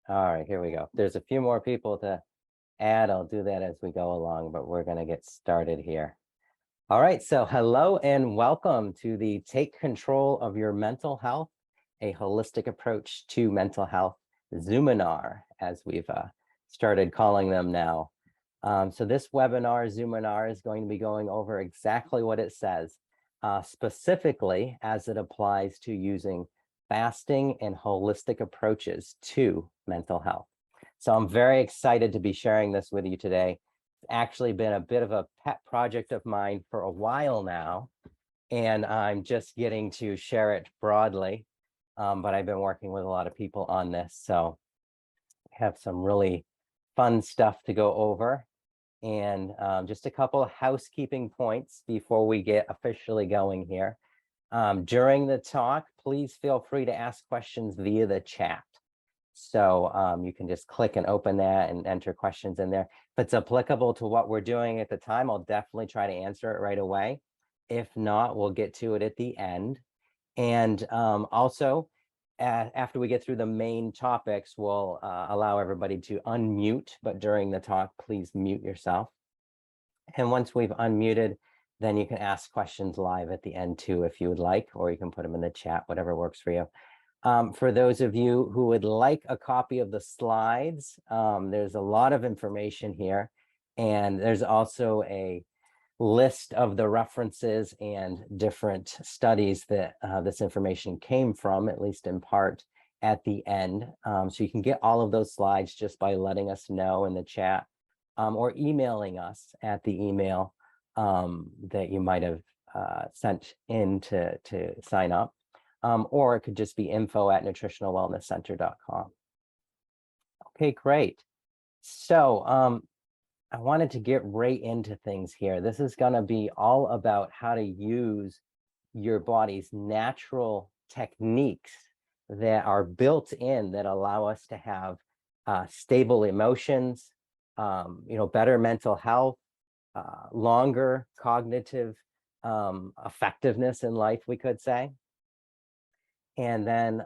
All right, here we go. There's a few more people to add. I'll do that as we go along, but we're going to get started here. All right, so hello and welcome to the Take Control of Your Mental Health, a holistic approach to mental health, Zoominar, as we've started calling them now. So this webinar, Zoominar, is going to be going over exactly what it says, specifically as it applies to using fasting and holistic approaches to mental health. So I'm very excited to be sharing this with you today. It's actually been a bit of a pet project of mine for a while now, and I'm just getting to share it broadly. But I've been working with a lot of people on this, so I have some really fun stuff to go over. And just a couple of housekeeping points before we get officially going here. During the talk, please feel free to ask questions via the chat. So you can just click and open that and enter questions in there. If it's applicable to what we're doing at the time, I'll definitely try to answer it right away. If not, we'll get to it at the end. And also, after we get through the main topics, we'll allow everybody to unmute, but during the talk, please mute yourself. And once we've unmuted, then you can ask questions live at the end too, if you would like, or you can put them in the chat, whatever works for you. For those of you who would like a copy of the slides, there's a lot of information here, and there's also a list of the references and different studies that this information came from, at least in part, at the end. So you can get all of those slides just by letting us know in the chat or emailing us at the email that you might have sent in to sign up. Or it could just be info@nutritionalwellnesscenter.com. Okay, great. So I wanted to get right into things here. This is going to be all about how to use your body's natural techniques that are built in that allow us to have stable emotions, better mental health, longer cognitive effectiveness in life, we could say. And then,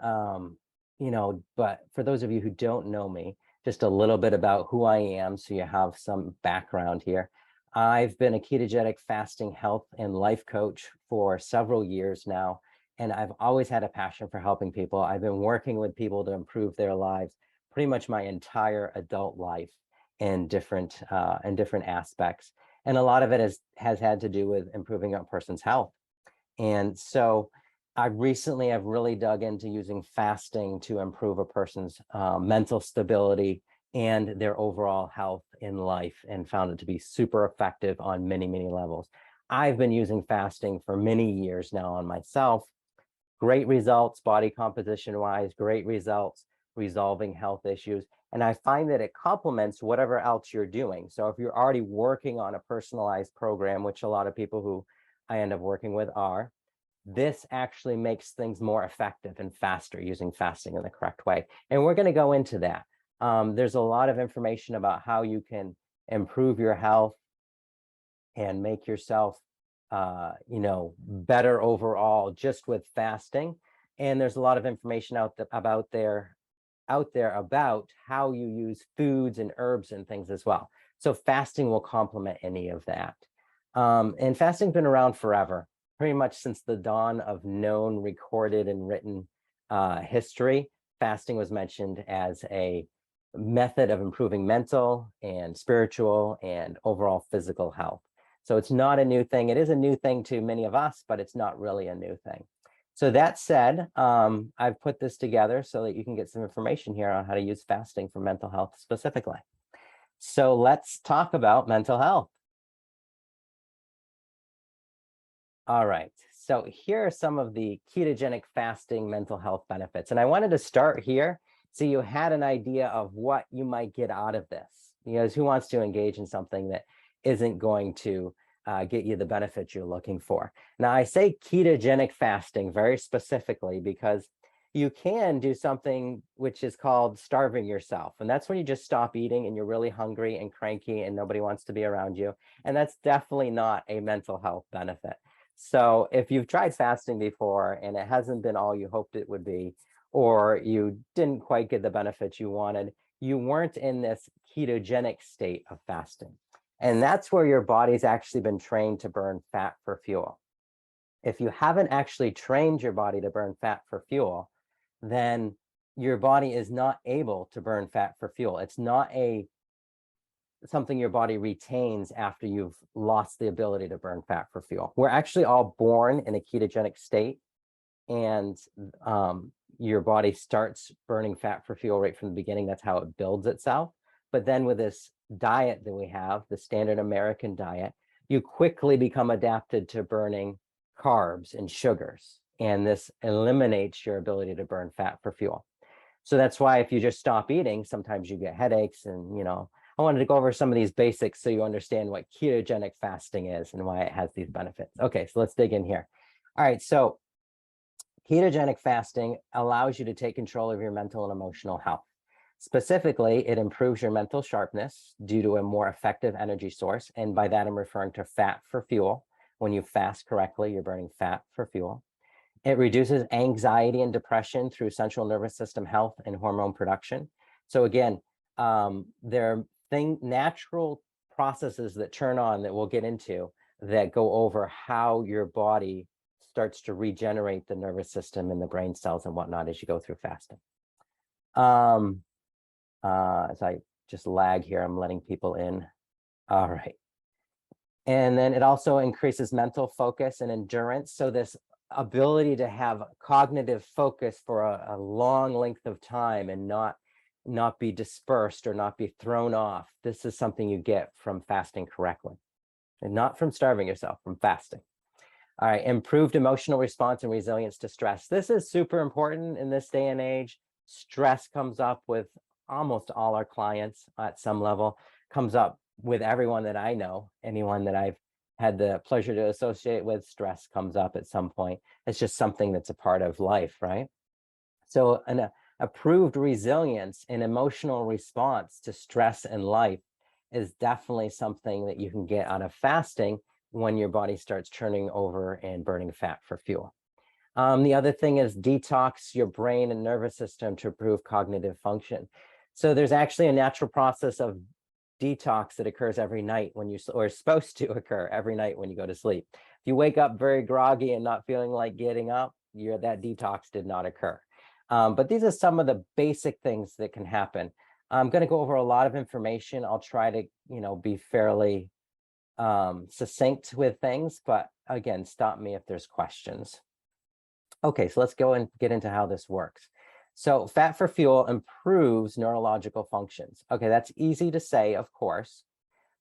but for those of you who don't know me, just a little bit about who I am, so you have some background here. I've been a ketogenic fasting health and life coach for several years now, and I've always had a passion for helping people. I've been working with people to improve their lives pretty much my entire adult life in different aspects. And a lot of it has had to do with improving a person's health. And so I've really dug into using fasting to improve a person's mental stability and their overall health in life, and found it to be super effective on many, many levels. I've been using fasting for many years now on myself. Great results, body composition wise, great results, resolving health issues. And I find that it complements whatever else you're doing. So if you're already working on a personalized program, which a lot of people who I end up working with are, this actually makes things more effective and faster using fasting in the correct way. And we're going to go into that. There's a lot of information about how you can improve your health and make yourself, better overall just with fasting. And there's a lot of information out there about how you use foods and herbs and things as well. So fasting will complement any of that. And fasting's been around forever, pretty much since the dawn of known, recorded, and written history. Fasting was mentioned as a method of improving mental and spiritual and overall physical health. So it's not a new thing. It is a new thing to many of us, but it's not really a new thing. So that said, I've put this together so that you can get some information here on how to use fasting for mental health specifically. So let's talk about mental health. All right, so here are some of the ketogenic fasting mental health benefits. And I wanted to start here so you had an idea of what you might get out of this. Because who wants to engage in something that isn't going to get you the benefits you're looking for? Now, I say ketogenic fasting very specifically because you can do something which is called starving yourself. And that's when you just stop eating and you're really hungry and cranky and nobody wants to be around you. And that's definitely not a mental health benefit. So if you've tried fasting before and it hasn't been all you hoped it would be, or you didn't quite get the benefits you wanted, you weren't in this ketogenic state of fasting. And that's where your body's actually been trained to burn fat for fuel. If you haven't actually trained your body to burn fat for fuel, then your body is not able to burn fat for fuel. It's not something your body retains after you've lost the ability to burn fat for fuel. We're actually all born in a ketogenic state, and your body starts burning fat for fuel right from the beginning. That's how it builds itself. But then with this diet that we have, the standard American diet, you quickly become adapted to burning carbs and sugars, and this eliminates your ability to burn fat for fuel. So that's why if you just stop eating, sometimes you get headaches. And I wanted to go over some of these basics so you understand what ketogenic fasting is and why it has these benefits. Okay, so let's dig in here. All right, so ketogenic fasting allows you to take control of your mental and emotional health. Specifically, it improves your mental sharpness due to a more effective energy source. And by that, I'm referring to fat for fuel. When you fast correctly, you're burning fat for fuel. It reduces anxiety and depression through central nervous system health and hormone production. So again, there are natural processes that turn on that we'll get into that go over how your body starts to regenerate the nervous system and the brain cells and whatnot as you go through fasting. As I just lag here, I'm letting people in. All right. And then it also increases mental focus and endurance. So this ability to have cognitive focus for a long length of time and not be dispersed or not be thrown off. This is something you get from fasting correctly, and not from starving yourself, from fasting. All right, improved emotional response and resilience to stress. This is super important in this day and age. Stress comes up with almost all our clients at some level, comes up with everyone that I know. Anyone that I've had the pleasure to associate with, stress comes up at some point. It's just something that's a part of life, right? So an approved resilience and emotional response to stress in life is definitely something that you can get out of fasting when your body starts turning over and burning fat for fuel. The other thing is detox your brain and nervous system to improve cognitive function. So there's actually a natural process of detox that occurs every night when you, or is supposed to occur every night when you go to sleep. If you wake up very groggy and not feeling like getting up, that detox did not occur. But these are some of the basic things that can happen. I'm going to go over a lot of information. I'll try to, be fairly succinct with things, but again, stop me if there's questions. Okay, so let's go and get into how this works. So fat for fuel improves neurological functions. Okay, that's easy to say, of course,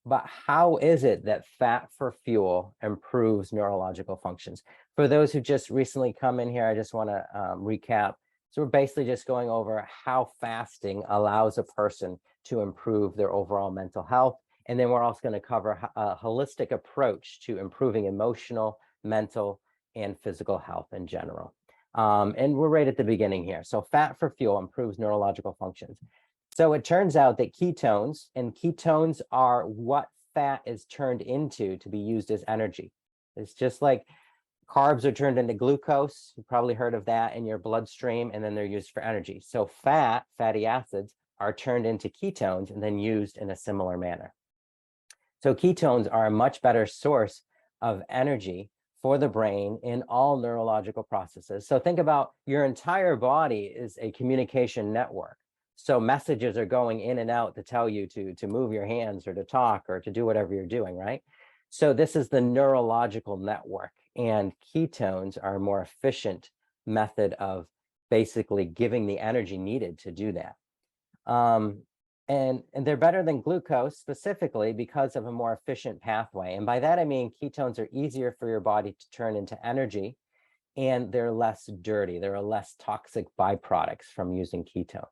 but how is it that fat for fuel improves neurological functions? For those who just recently come in here, I just want to recap. So we're basically just going over how fasting allows a person to improve their overall mental health. And then we're also going to cover a holistic approach to improving emotional, mental, and physical health in general. And we're right at the beginning here. So fat for fuel improves neurological functions. So it turns out that ketones, and ketones are what fat is turned into to be used as energy. It's just like carbs are turned into glucose. You've probably heard of that in your bloodstream, and then they're used for energy. So fatty acids, are turned into ketones and then used in a similar manner. So ketones are a much better source of energy for the brain in all neurological processes. So think about your entire body is a communication network. So messages are going in and out to tell you to move your hands or to talk or to do whatever you're doing, right? So this is the neurological network, and ketones are a more efficient method of basically giving the energy needed to do that. And they're better than glucose specifically because of a more efficient pathway. And by that, I mean ketones are easier for your body to turn into energy, and they're less dirty. There are less toxic byproducts from using ketones.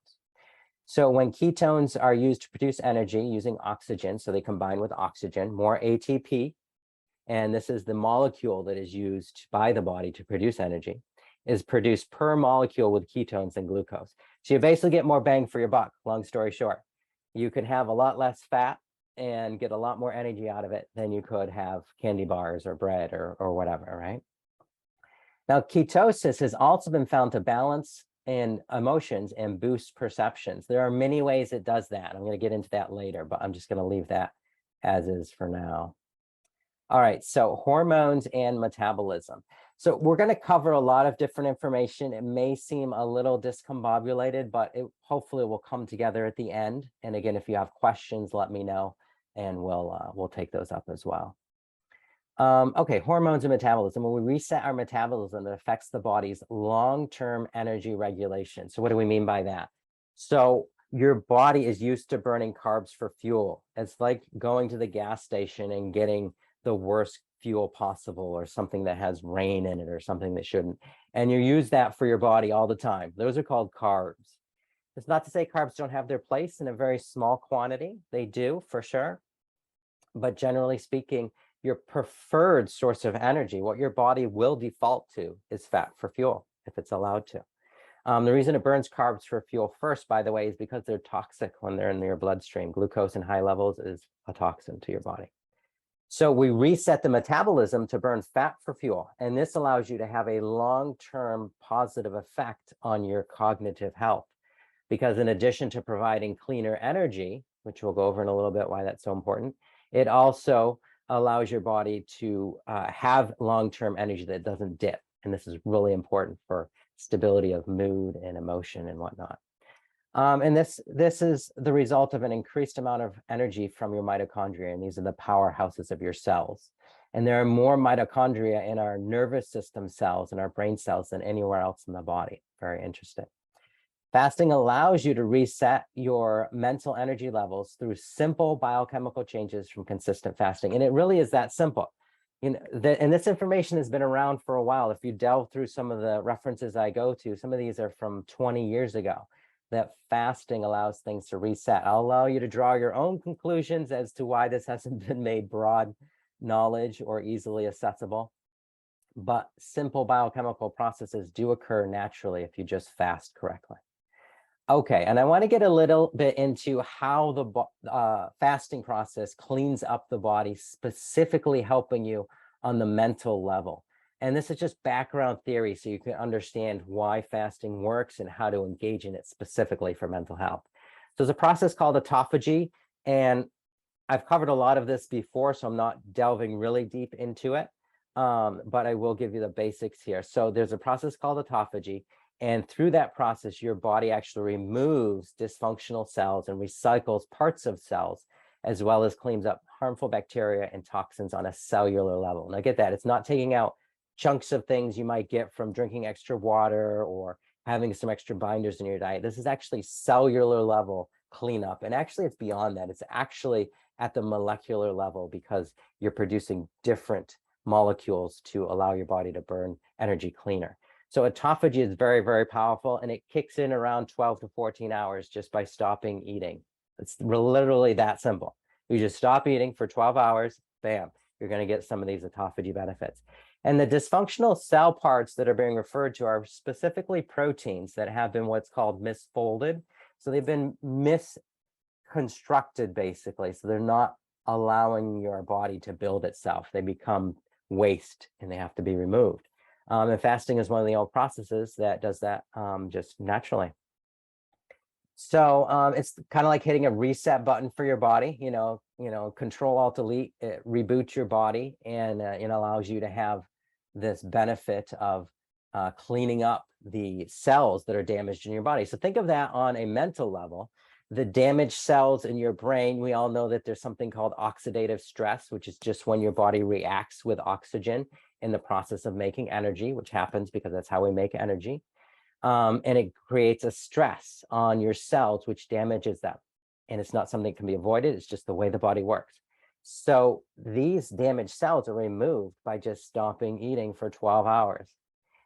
So when ketones are used to produce energy using oxygen, so they combine with oxygen, more ATP, and this is the molecule that is used by the body to produce energy, is produced per molecule with ketones than glucose. So you basically get more bang for your buck, long story short. You could have a lot less fat and get a lot more energy out of it than you could have candy bars or bread or whatever, right? Now, ketosis has also been found to balance and emotions and boosts perceptions. There are many ways it does that. I'm going to get into that later, but I'm just going to leave that as is for now. All right, so hormones and metabolism. So we're going to cover a lot of different information. It may seem a little discombobulated, but it hopefully will come together at the end. And again, if you have questions, let me know, and we'll take those up as well. Okay, hormones and metabolism. When we reset our metabolism, it affects the body's long-term energy regulation. So what do we mean by that? So your body is used to burning carbs for fuel. It's like going to the gas station and getting the worst fuel possible, or something that has rain in it, or something that shouldn't. And you use that for your body all the time. Those are called carbs. It's not to say carbs don't have their place in a very small quantity. They do, for sure. But generally speaking, your preferred source of energy, what your body will default to, is fat for fuel, if it's allowed to. The reason it burns carbs for fuel first, by the way, is because they're toxic when they're in your bloodstream. Glucose in high levels is a toxin to your body. So we reset the metabolism to burn fat for fuel, and this allows you to have a long-term positive effect on your cognitive health, because in addition to providing cleaner energy, which we'll go over in a little bit why that's so important, it also allows your body to have long-term energy that doesn't dip. And this is really important for stability of mood and emotion and whatnot. And this is the result of an increased amount of energy from your mitochondria, and these are the powerhouses of your cells. And there are more mitochondria in our nervous system cells and our brain cells than anywhere else in the body. Very interesting. Fasting allows you to reset your mental energy levels through simple biochemical changes from consistent fasting. And it really is that simple. And this information has been around for a while. If you delve through some of the references I go to, some of these are from 20 years ago, that fasting allows things to reset. I'll allow you to draw your own conclusions as to why this hasn't been made broad knowledge or easily accessible. But simple biochemical processes do occur naturally if you just fast correctly. Okay, and I want to get a little bit into how the fasting process cleans up the body, specifically helping you on the mental level. And this is just background theory, so you can understand why fasting works and how to engage in it specifically for mental health. So there's a process called autophagy, and I've covered a lot of this before, so I'm not delving really deep into it, but I will give you the basics here. So there's a process called autophagy. And through that process, your body actually removes dysfunctional cells and recycles parts of cells, as well as cleans up harmful bacteria and toxins on a cellular level. Now get that, it's not taking out chunks of things you might get from drinking extra water or having some extra binders in your diet. This is actually cellular level cleanup. And actually it's beyond that. It's actually at the molecular level, because you're producing different molecules to allow your body to burn energy cleaner. So autophagy is very, very powerful, and it kicks in around 12 to 14 hours just by stopping eating. It's literally that simple. You just stop eating for 12 hours, bam, you're going to get some of these autophagy benefits. And the dysfunctional cell parts that are being referred to are specifically proteins that have been what's called misfolded. So they've been misconstructed, basically. So they're not allowing your body to build itself. They become waste and they have to be removed. And fasting is one of the old processes that does that just naturally. So it's kind of like hitting a reset button for your body, Control Alt Delete, it reboots your body, and it allows you to have this benefit of cleaning up the cells that are damaged in your body. So think of that on a mental level. The damaged cells in your brain, we all know that there's something called oxidative stress, which is just when your body reacts with oxygen in the process of making energy, which happens because that's how we make energy. And it creates a stress on your cells, which damages them. And it's not something that can be avoided. It's just the way the body works. So these damaged cells are removed by just stopping eating for 12 hours.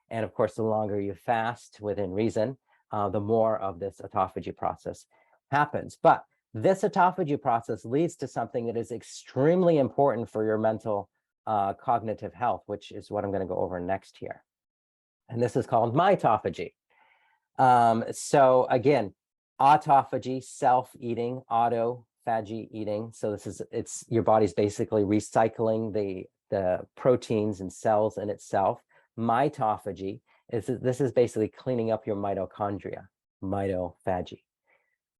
And of course, the longer you fast within reason, the more of this autophagy process happens. But this autophagy process leads to something that is extremely important for your mental cognitive health, which is what I'm going to go over next here. And this is called mitophagy. So again, autophagy, self-eating, autophagy eating. So it's your body's basically recycling the proteins and cells in itself. Mitophagy This is basically cleaning up your mitochondria, mitophagy.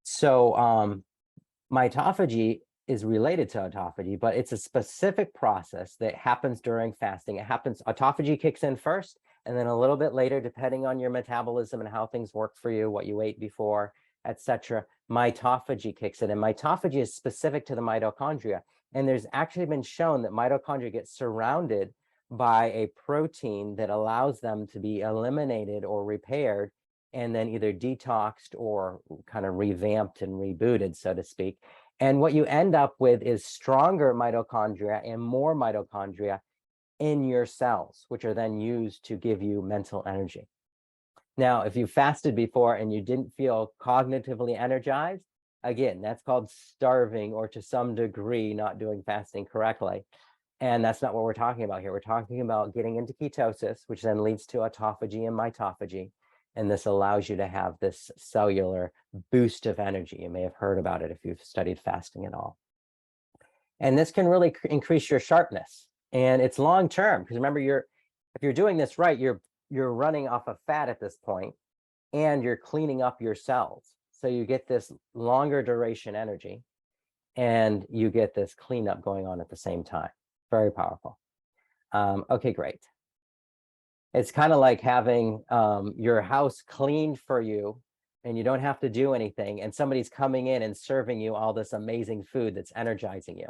So mitophagy is related to autophagy, but it's a specific process that happens during fasting. Autophagy kicks in first, and then a little bit later, depending on your metabolism and how things work for you, what you ate before, etc., mitophagy kicks in. And mitophagy is specific to the mitochondria. And there's actually been shown that mitochondria get surrounded by a protein that allows them to be eliminated or repaired and then either detoxed or kind of revamped and rebooted, so to speak. And what you end up with is stronger mitochondria and more mitochondria in your cells, which are then used to give you mental energy. Now, if you fasted before and you didn't feel cognitively energized, again, that's called starving or to some degree not doing fasting correctly. And that's not what we're talking about here. We're talking about getting into ketosis, which then leads to autophagy and mitophagy. And this allows you to have this cellular boost of energy. You may have heard about it if you've studied fasting at all. And this can really increase your sharpness. And it's long term, because remember, if you're doing this right, you're running off of fat at this point, and you're cleaning up your cells. So you get this longer duration energy, and you get this cleanup going on at the same time. Very powerful. Okay, great. It's kind of like having your house cleaned for you, and you don't have to do anything, and somebody's coming in and serving you all this amazing food that's energizing you.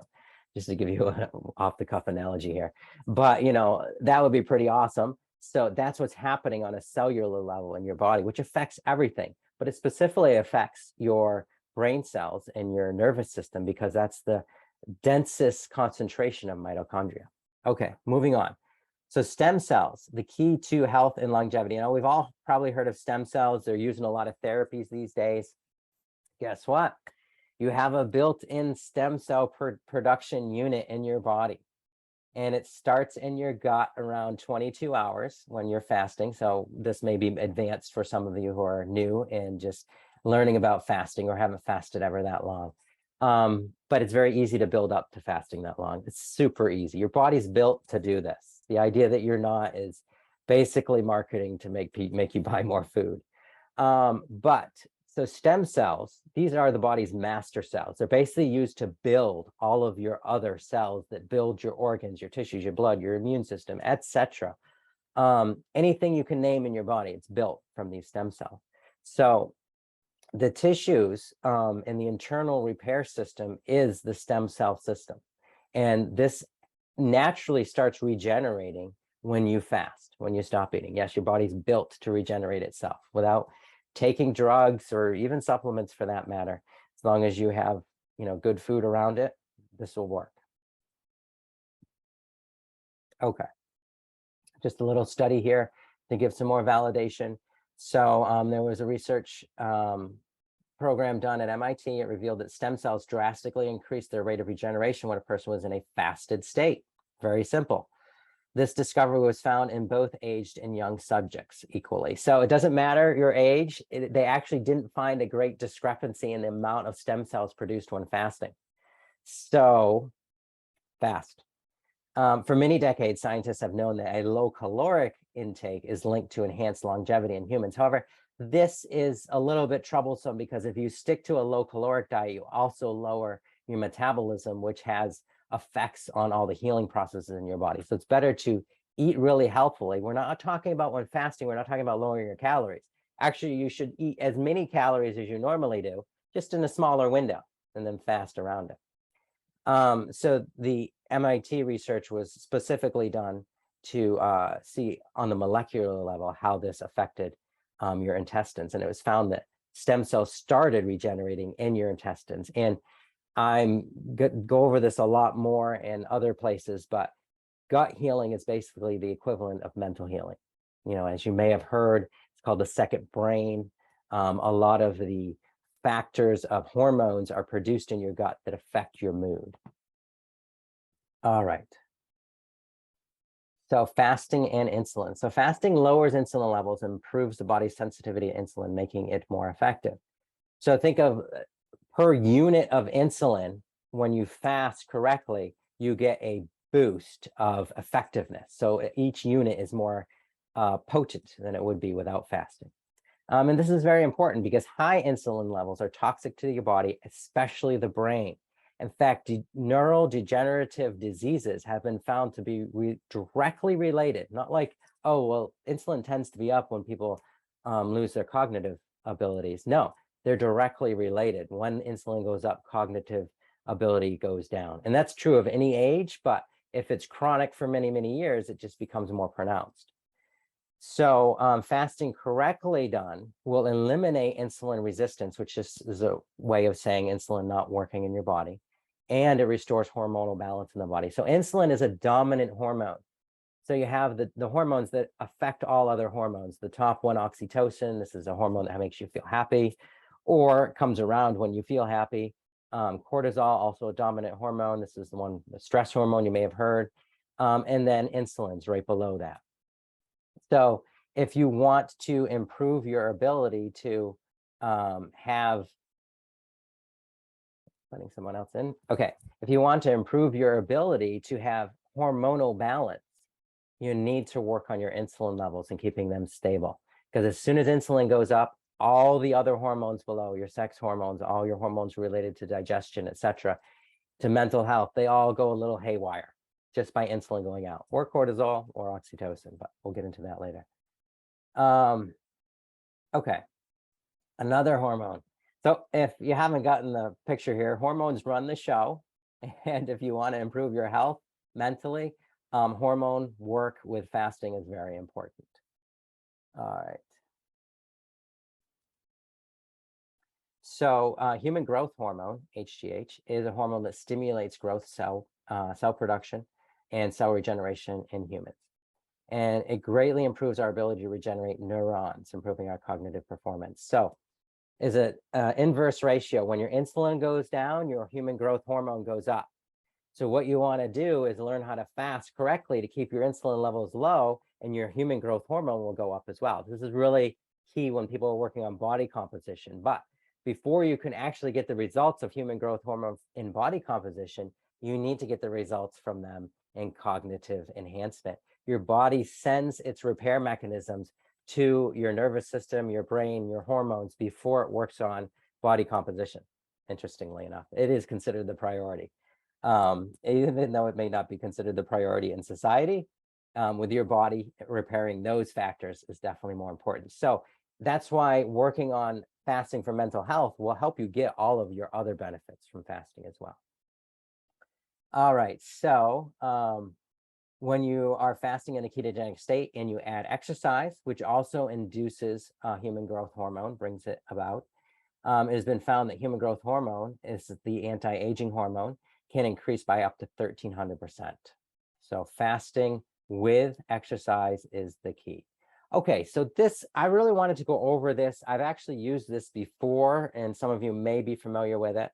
Just to give you an off-the-cuff analogy here. But, that would be pretty awesome. So that's what's happening on a cellular level in your body, which affects everything. But it specifically affects your brain cells and your nervous system, because that's the densest concentration of mitochondria. Okay, moving on. So stem cells, the key to health and longevity. We've all probably heard of stem cells. They're used in a lot of therapies these days. Guess what? You have a built-in stem cell production unit in your body. And it starts in your gut around 22 hours when you're fasting. So this may be advanced for some of you who are new and just learning about fasting or haven't fasted ever that long. But it's very easy to build up to fasting that long. It's super easy. Your body's built to do this. The idea that you're not is basically marketing to make you buy more food. So stem cells, these are the body's master cells. They're basically used to build all of your other cells that build your organs, your tissues, your blood, your immune system, etc. Anything you can name in your body, it's built from these stem cells. So the tissues and the internal repair system is the stem cell system. And this naturally starts regenerating when you fast, when you stop eating. Yes, your body's built to regenerate itself without taking drugs or even supplements for that matter. As long as you have, good food around it, this will work. Okay. Just a little study here to give some more validation. So there was a research program done at MIT. It revealed that stem cells drastically increased their rate of regeneration when a person was in a fasted state. Very simple. This discovery was found in both aged and young subjects equally. So it doesn't matter your age. They actually didn't find a great discrepancy in the amount of stem cells produced when fasting. So fast. For many decades, scientists have known that a low caloric intake is linked to enhanced longevity in humans. However, this is a little bit troublesome, because if you stick to a low caloric diet, you also lower your metabolism, which has effects on all the healing processes in your body. So it's better to eat really healthfully. We're not talking about, when fasting, we're not talking about lowering your calories. Actually, you should eat as many calories as you normally do, just in a smaller window, and then fast around it. So the MIT research was specifically done to see on the molecular level how this affected your intestines. And it was found that stem cells started regenerating in your intestines. And I'm go over this a lot more in other places, but gut healing is basically the equivalent of mental healing. As you may have heard, it's called the second brain. A lot of the factors of hormones are produced in your gut that affect your mood. All right. So fasting and insulin. So fasting lowers insulin levels and improves the body's sensitivity to insulin, making it more effective. So think of per unit of insulin, when you fast correctly, you get a boost of effectiveness. So each unit is more potent than it would be without fasting. And this is very important because high insulin levels are toxic to your body, especially the brain. In fact, neurodegenerative diseases have been found to be directly related, not like, oh, well, insulin tends to be up when people lose their cognitive abilities. No, they're directly related. When insulin goes up, cognitive ability goes down. And that's true of any age, but if it's chronic for many, many years, it just becomes more pronounced. So fasting correctly done will eliminate insulin resistance, which is a way of saying insulin not working in your body, and it restores hormonal balance in the body. So insulin is a dominant hormone. So you have the hormones that affect all other hormones. The top one, oxytocin, this is a hormone that makes you feel happy or comes around when you feel happy. Cortisol, also a dominant hormone. This is the stress hormone you may have heard. And then insulin's right below that. So if you want to improve your ability to letting someone else in. Okay, if you want to improve your ability to have hormonal balance, you need to work on your insulin levels and keeping them stable. Because as soon as insulin goes up, all the other hormones below, your sex hormones, all your hormones related to digestion, etc., to mental health, they all go a little haywire just by insulin going out, or cortisol or oxytocin, but we'll get into that later. Okay, another hormone. So if you haven't gotten the picture here, hormones run the show. And if you want to improve your health mentally, hormone work with fasting is very important. All right. So human growth hormone, HGH, is a hormone that stimulates growth cell production and cell regeneration in humans. And it greatly improves our ability to regenerate neurons, improving our cognitive performance. So is an inverse ratio. When your insulin goes down, your human growth hormone goes up. So what you want to do is learn how to fast correctly to keep your insulin levels low, and your human growth hormone will go up as well. This is really key when people are working on body composition. But before you can actually get the results of human growth hormone in body composition, you need to get the results from them in cognitive enhancement. Your body sends its repair mechanisms to your nervous system, your brain, your hormones before it works on body composition. Interestingly enough, it is considered the priority. Even though it may not be considered the priority in society, with your body repairing those factors is definitely more important. So that's why working on fasting for mental health will help you get all of your other benefits from fasting as well. All right, so when you are fasting in a ketogenic state and you add exercise, which also induces human growth hormone, brings it about, it has been found that human growth hormone is the anti-aging hormone, can increase by up to 1,300%. So fasting with exercise is the key. Okay, so this, I really wanted to go over this. I've actually used this before, and some of you may be familiar with it.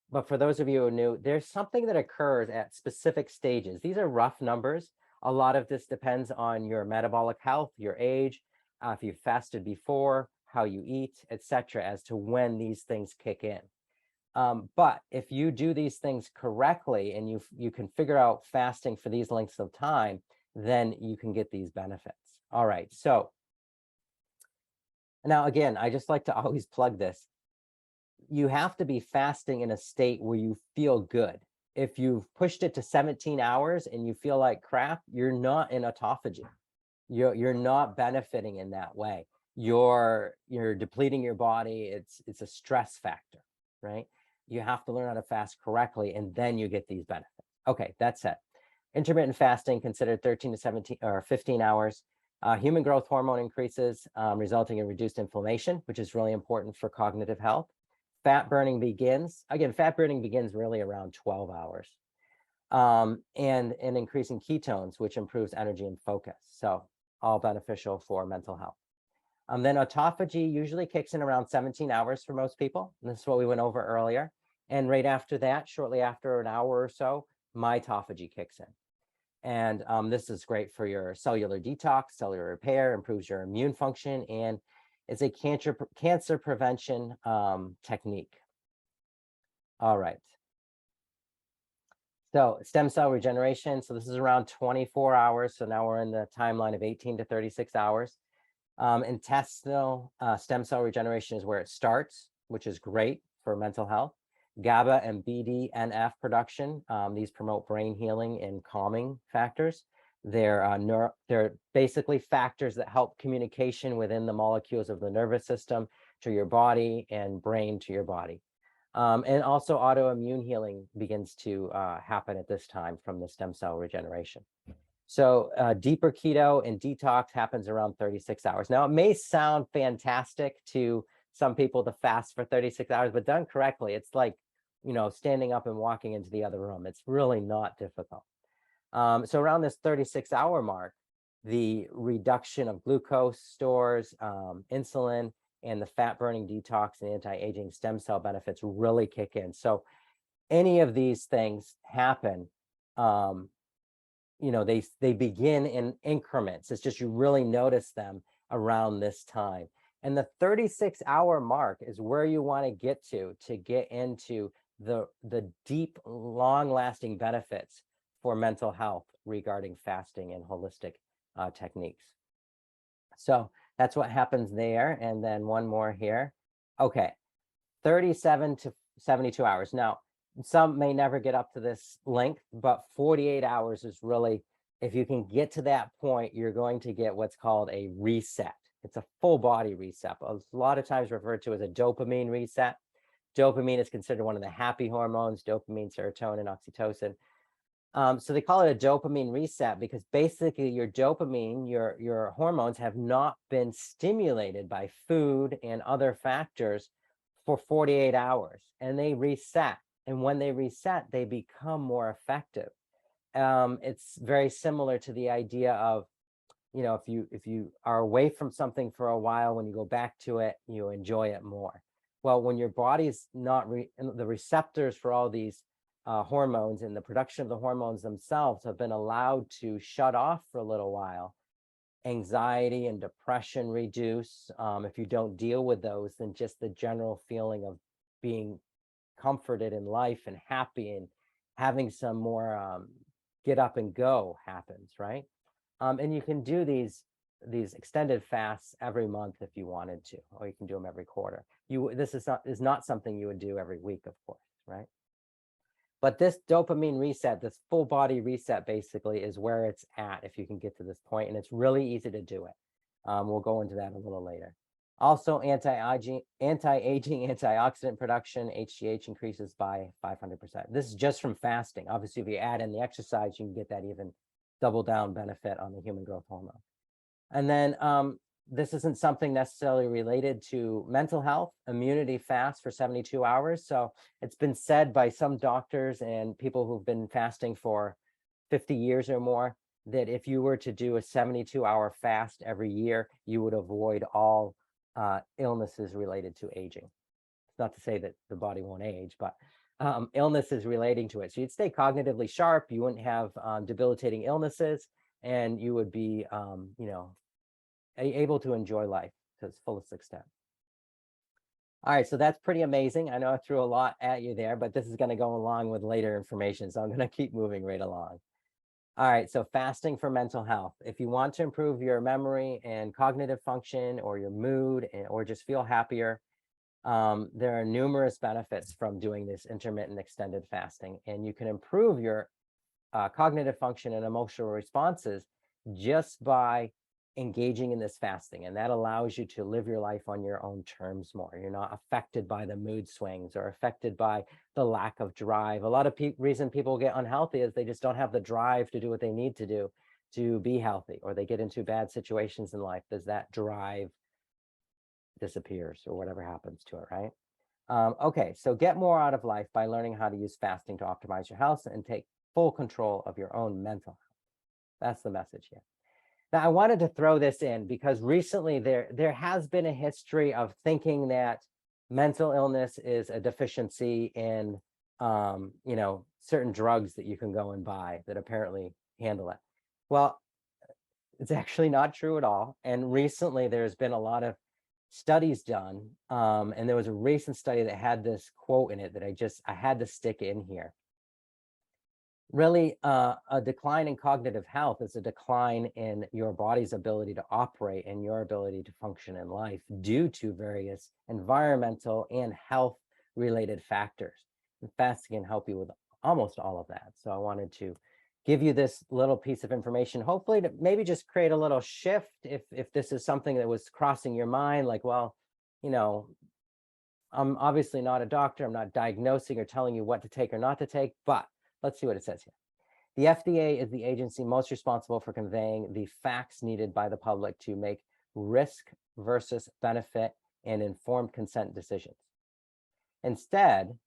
But for those of you who are new, there's something that occurs at specific stages. These are rough numbers. A lot of this depends on your metabolic health, your age, if you've fasted before, how you eat, etc., as to when these things kick in. But if you do these things correctly and you can figure out fasting for these lengths of time, then you can get these benefits. All right, so now again, I just like to always plug this. You have to be fasting in a state where you feel good. If you've pushed it to 17 hours and you feel like crap, you're not in autophagy. You're not benefiting in that way. You're depleting your body. It's a stress factor, right? You have to learn how to fast correctly, and then you get these benefits. Okay, that's it. Intermittent fasting considered 13 to 17 or 15 hours. Human growth hormone increases, resulting in reduced inflammation, which is really important for cognitive health. Fat burning begins. Again, fat burning begins really around 12 hours. And increasing ketones, which improves energy and focus. So all beneficial for mental health. Then autophagy usually kicks in around 17 hours for most people. And this is what we went over earlier. And right after that, shortly after an hour or so, mitophagy kicks in. And this is great for your cellular detox, cellular repair, improves your immune function, and it's a cancer prevention technique. All right. So stem cell regeneration. So this is around 24 hours. So now we're in the timeline of 18 to 36 hours. Intestinal stem cell regeneration is where it starts, which is great for mental health. GABA and BDNF production. These promote brain healing and calming factors. They're basically factors that help communication within the molecules of the nervous system to your body and brain to your body. And also autoimmune healing begins to happen at this time from the stem cell regeneration. So deeper keto and detox happens around 36 hours. Now, it may sound fantastic to some people to fast for 36 hours, but done correctly, it's like, standing up and walking into the other room. It's really not difficult. So around this 36-hour mark, the reduction of glucose stores, insulin, and the fat burning detox and anti-aging stem cell benefits really kick in. So any of these things happen, they begin in increments. It's just you really notice them around this time. And the 36-hour mark is where you want to get into the deep, long-lasting benefits for mental health regarding fasting and holistic techniques. So that's what happens there. And then one more here. Okay, 37 to 72 hours. Now, some may never get up to this length, but 48 hours is really, if you can get to that point, you're going to get what's called a reset. It's a full body reset, a lot of times referred to as a dopamine reset. Dopamine is considered one of the happy hormones, dopamine, serotonin, oxytocin. So they call it a dopamine reset because basically your dopamine, your hormones have not been stimulated by food and other factors for 48 hours, and they reset. And when they reset, they become more effective. It's very similar to the idea of, if you are away from something for a while, when you go back to it, you enjoy it more. Well, when your body's not the receptors for all these hormones and the production of the hormones themselves have been allowed to shut off for a little while, anxiety and depression reduce. If you don't deal with those, then just the general feeling of being comforted in life and happy and having some more get up and go happens, right? And you can do these extended fasts every month if you wanted to, or you can do them every quarter. This is not something you would do every week, of course, right? But this dopamine reset, this full body reset, basically is where it's at if you can get to this point, and it's really easy to do it. We'll go into that a little later. Also, anti-aging, antioxidant production, HGH, increases by 500%. This is just from fasting. Obviously, if you add in the exercise, you can get that even double down benefit on the human growth hormone. And then this isn't something necessarily related to mental health. Immunity fast for 72 hours. So it's been said by some doctors and people who've been fasting for 50 years or more that if you were to do a 72-hour fast every year, you would avoid all illnesses related to aging. It's not to say that the body won't age, but illnesses relating to it. So you'd stay cognitively sharp. You wouldn't have debilitating illnesses, and you would be, able to enjoy life to its fullest extent. All right, so that's pretty amazing. I know I threw a lot at you there, but this is going to go along with later information, so I'm going to keep moving right along. All right, so fasting for mental health. If you want to improve your memory and cognitive function or your mood or just feel happier, there are numerous benefits from doing this intermittent extended fasting, and you can improve your cognitive function and emotional responses just by engaging in this fasting. And that allows you to live your life on your own terms more. You're not affected by the mood swings or affected by the lack of drive. A lot of reason people get unhealthy is they just don't have the drive to do what they need to do to be healthy, or they get into bad situations in life. Does that drive disappears or whatever happens to it, right? Okay, so get more out of life by learning how to use fasting to optimize your health and take full control of your own mental health. That's the message here. Now, I wanted to throw this in because recently there has been a history of thinking that mental illness is a deficiency in, certain drugs that you can go and buy that apparently handle it. Well, it's actually not true at all. And recently there's been a lot of studies done. And there was a recent study that had this quote in it that I had to stick in here. Really, a decline in cognitive health is a decline in your body's ability to operate and your ability to function in life due to various environmental and health related factors. And fasting can help you with almost all of that. So I wanted to give you this little piece of information, hopefully to maybe just create a little shift if this is something that was crossing your mind, like, well, you know, I'm obviously not a doctor. I'm not diagnosing or telling you what to take or not to take, but let's see what it says here. The FDA is the agency most responsible for conveying the facts needed by the public to make risk versus benefit and informed consent decisions. Instead,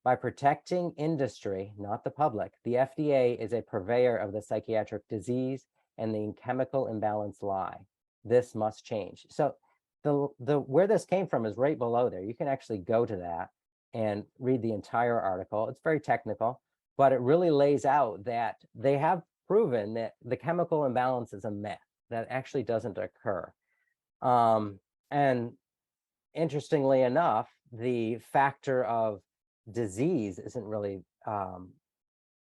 by protecting industry, not the public, the FDA is a purveyor of the psychiatric disease and the chemical imbalance lie. This must change. So the where this came from is right below there. You can actually go to that and read the entire article. It's very technical, but it really lays out that they have proven that the chemical imbalance is a myth that actually doesn't occur. And interestingly enough, the factor of disease isn't really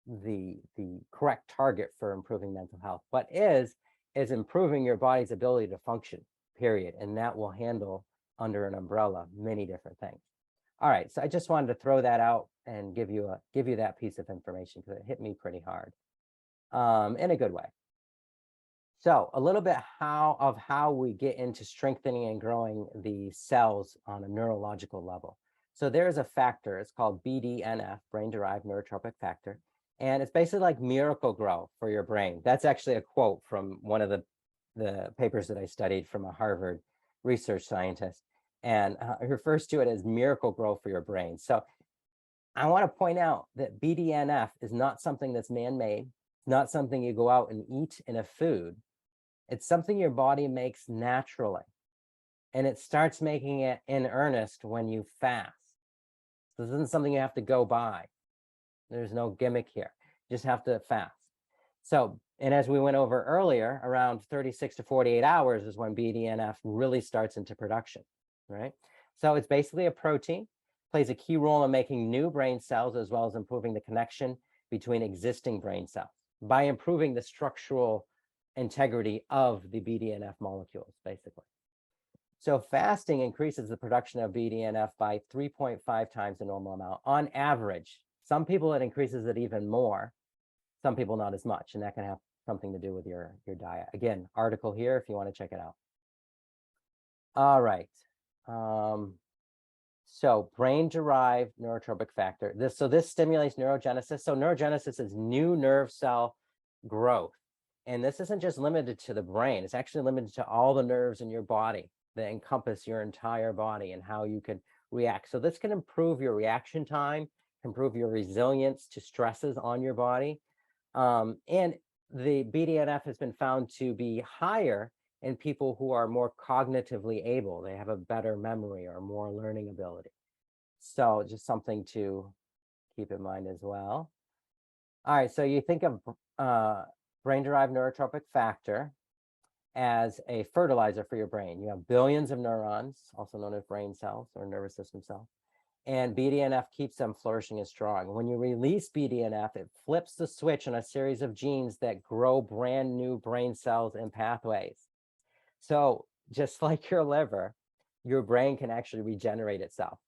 the correct target for improving mental health. What is improving your body's ability to function, period. And that will handle under an umbrella many different things. All right, so I just wanted to throw that out and give you that piece of information because it hit me pretty hard in a good way. So a little bit how we get into strengthening and growing the cells on a neurological level. So there's a factor, it's called BDNF, brain-derived neurotrophic factor, and it's basically like miracle grow for your brain. That's actually a quote from one of the papers that I studied from a Harvard research scientist, and it refers to it as miracle grow for your brain. So I want to point out that BDNF is not something that's man-made, not something you go out and eat in a food. It's something your body makes naturally, and it starts making it in earnest when you fast. So this isn't something you have to go buy. There's no gimmick here. You just have to fast. So, and as we went over earlier, around 36 to 48 hours is when BDNF really starts into production, right? So it's basically a protein, plays a key role in making new brain cells as well as improving the connection between existing brain cells by improving the structural integrity of the BDNF molecules, basically. So fasting increases the production of BDNF by 3.5 times the normal amount on average. Some people it increases it even more, some people not as much, and that can have something to do with your diet. Again, article here if you want to check it out. All right. So brain-derived neurotropic factor. This stimulates neurogenesis. So neurogenesis is new nerve cell growth. And this isn't just limited to the brain. It's actually limited to all the nerves in your body that encompass your entire body and how you can react. So this can improve your reaction time, improve your resilience to stresses on your body. And the BDNF has been found to be higher in people who are more cognitively able. They have a better memory or more learning ability. So just something to keep in mind as well. All right, so you think of brain-derived neurotropic factor as a fertilizer for your brain. You have billions of neurons, also known as brain cells or nervous system cells, and BDNF keeps them flourishing and strong. When you release BDNF, it flips the switch on a series of genes that grow brand new brain cells and pathways. So just like your liver, your brain can actually regenerate itself,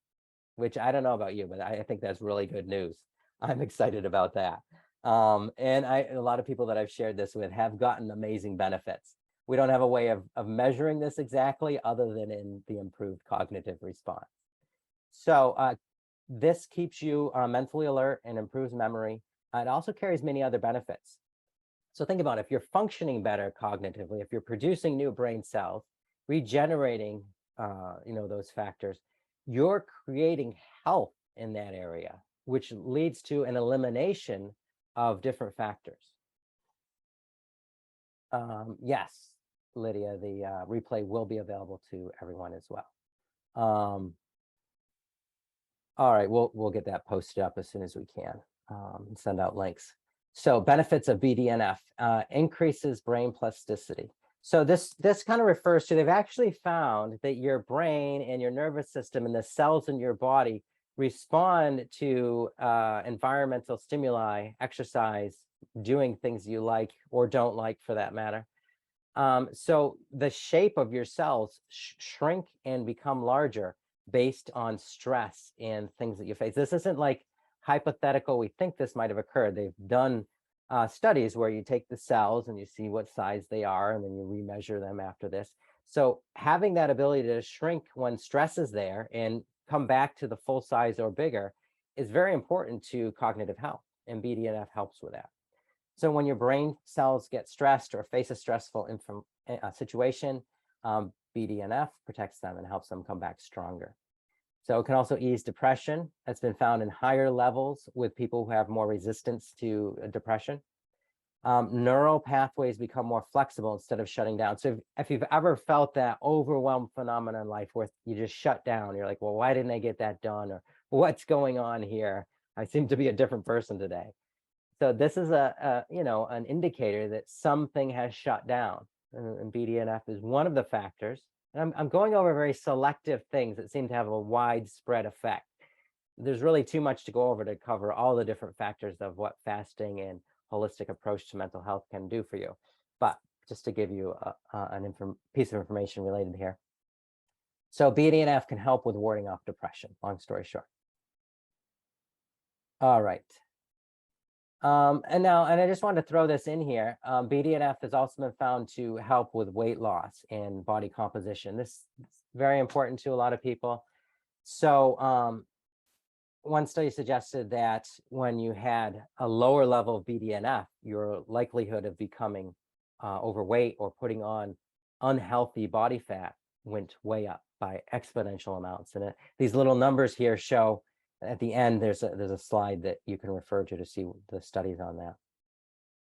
which I don't know about you, but I think that's really good news. I'm excited about that. And a lot of people that I've shared this with have gotten amazing benefits. We don't have a way of measuring this exactly other than in the improved cognitive response. So this keeps you mentally alert and improves memory. It also carries many other benefits. So think about it, if you're functioning better cognitively, if you're producing new brain cells, regenerating those factors, you're creating health in that area, which leads to an elimination of different factors. Yes, Lydia, the replay will be available to everyone as well. All right, we'll get that posted up as soon as we can and send out links. So benefits of BDNF, increases brain plasticity. So this kind of refers to, they've actually found that your brain and your nervous system and the cells in your body respond to environmental stimuli, exercise, doing things you like or don't like for that matter. So the shape of your cells shrink and become larger based on stress and things that you face. This isn't like hypothetical. We think this might have occurred. They've done studies where you take the cells and you see what size they are, and then you remeasure them after this. So having that ability to shrink when stress is there and come back to the full size or bigger is very important to cognitive health, and BDNF helps with that. So when your brain cells get stressed or face a stressful situation, BDNF protects them and helps them come back stronger. So it can also ease depression. That's been found in higher levels with people who have more resistance to depression. Neural pathways become more flexible instead of shutting down. So if you've ever felt that overwhelmed phenomenon in life where you just shut down, you're like, well, why didn't I get that done? Or what's going on here? I seem to be a different person today. So this is an indicator that something has shut down, and BDNF is one of the factors. And I'm going over very selective things that seem to have a widespread effect. There's really too much to go over to cover all the different factors of what fasting and holistic approach to mental health can do for you. But just to give you an piece of information related here. So BDNF can help with warding off depression, long story short. All right. And I just wanted to throw this in here. BDNF has also been found to help with weight loss and body composition. This is very important to a lot of people. So one study suggested that when you had a lower level of BDNF, your likelihood of becoming overweight or putting on unhealthy body fat went way up by exponential amounts. And these little numbers here show at the end, there's a slide that you can refer to see the studies on that.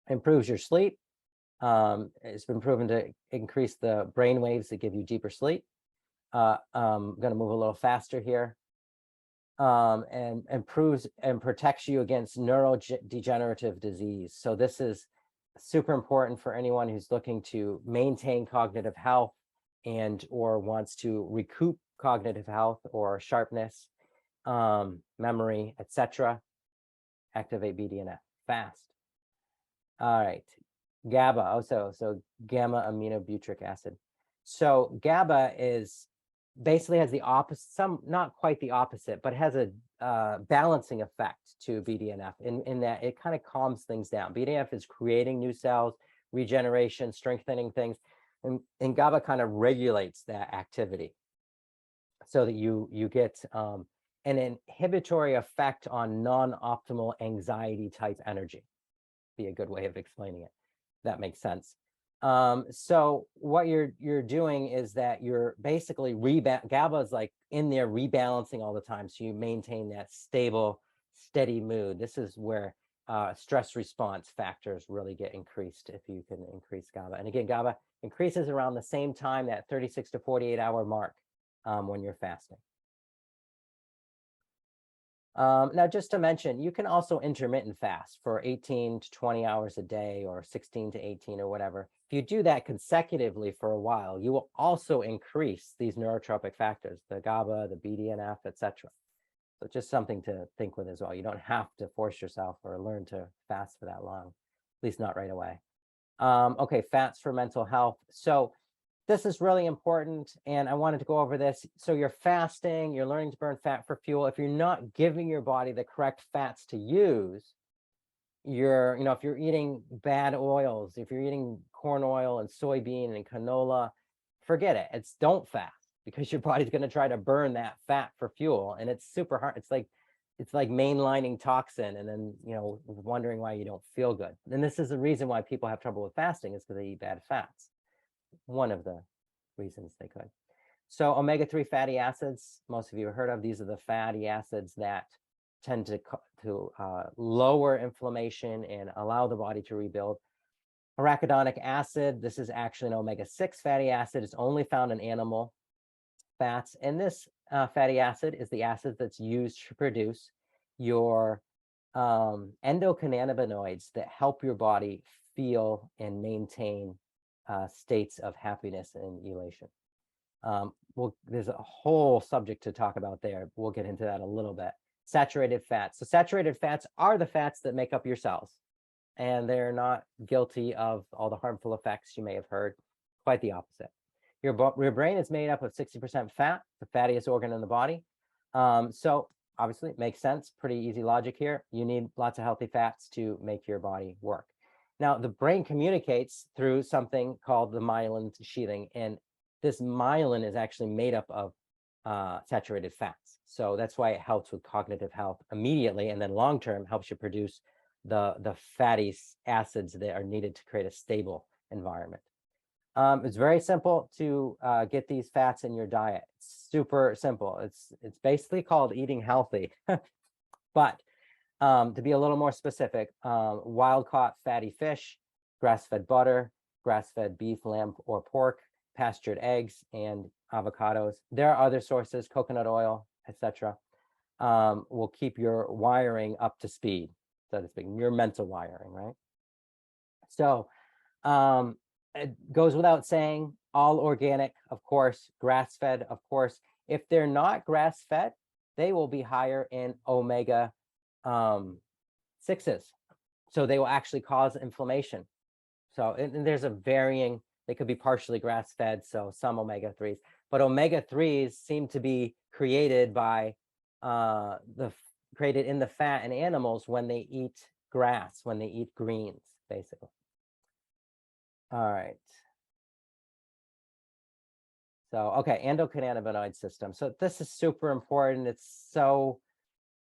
Improves your sleep. It's been proven to increase the brain waves that give you deeper sleep. I'm going to move a little faster here. And improves and protects you against neurodegenerative disease. So this is super important for anyone who's looking to maintain cognitive health and or wants to recoup cognitive health or sharpness, memory, etc. Activate BDNF fast. All right, GABA also, so gamma aminobutyric acid. So GABA is basically has the opposite, not quite the opposite, but has a balancing effect to BDNF in that it kind of calms things down. BDNF is creating new cells, regeneration, strengthening things, and GABA kind of regulates that activity so that you get an inhibitory effect on non-optimal anxiety type energy. Be a good way of explaining it. That makes sense. So what you're doing is that you're basically GABA is like in there rebalancing all the time, so you maintain that stable, steady mood. This is where stress response factors really get increased if you can increase GABA. And again, GABA increases around the same time, that 36 to 48 hour mark when you're fasting. Now, just to mention, you can also intermittent fast for 18 to 20 hours a day or 16 to 18 or whatever. If you do that consecutively for a while, you will also increase these neurotropic factors, the GABA, the BDNF, etc. So just something to think with as well. You don't have to force yourself or learn to fast for that long, at least not right away. Okay, fats for mental health. So this is really important, and I wanted to go over this. So you're fasting, you're learning to burn fat for fuel. If you're not giving your body the correct fats to use, if you're eating bad oils, if you're eating corn oil and soybean and canola, forget it. Don't fast, because your body's going to try to burn that fat for fuel, and it's super hard. It's like mainlining toxin and then wondering why you don't feel good. And this is the reason why people have trouble with fasting, is because they eat bad fats. One of the reasons they could. So omega-3 fatty acids, most of you have heard of. These are the fatty acids that tend to lower inflammation and allow the body to rebuild. Arachidonic acid, this is actually an omega-6 fatty acid. It's only found in animal fats. And this fatty acid is the acid that's used to produce your endocannabinoids that help your body feel and maintain states of happiness and elation. there's a whole subject to talk about there. We'll get into that a little bit. Saturated fats. So saturated fats are the fats that make up your cells, and they're not guilty of all the harmful effects you may have heard. Quite the opposite. Your brain is made up of 60% fat, the fattiest organ in the body. So obviously it makes sense. Pretty easy logic here. You need lots of healthy fats to make your body work. Now, the brain communicates through something called the myelin sheathing, and this myelin is actually made up of saturated fats. So that's why it helps with cognitive health immediately, and then long-term helps you produce the fatty acids that are needed to create a stable environment. It's very simple to get these fats in your diet. It's super simple. It's basically called eating healthy. But to be a little more specific, wild-caught fatty fish, grass-fed butter, grass-fed beef, lamb, or pork, pastured eggs, and avocados. There are other sources, coconut oil, etc. Will keep your wiring up to speed, so to speak, your mental wiring, right? So it goes without saying, all organic, of course, grass-fed, of course. If they're not grass-fed, they will be higher in omega 6s. So they will actually cause inflammation. So and there's a varying, they could be partially grass-fed, so some omega 3s, but omega 3s seem to be created by created in the fat in animals when they eat grass, when they eat greens, basically. All right. So, okay, endocannabinoid system. So this is super important. It's so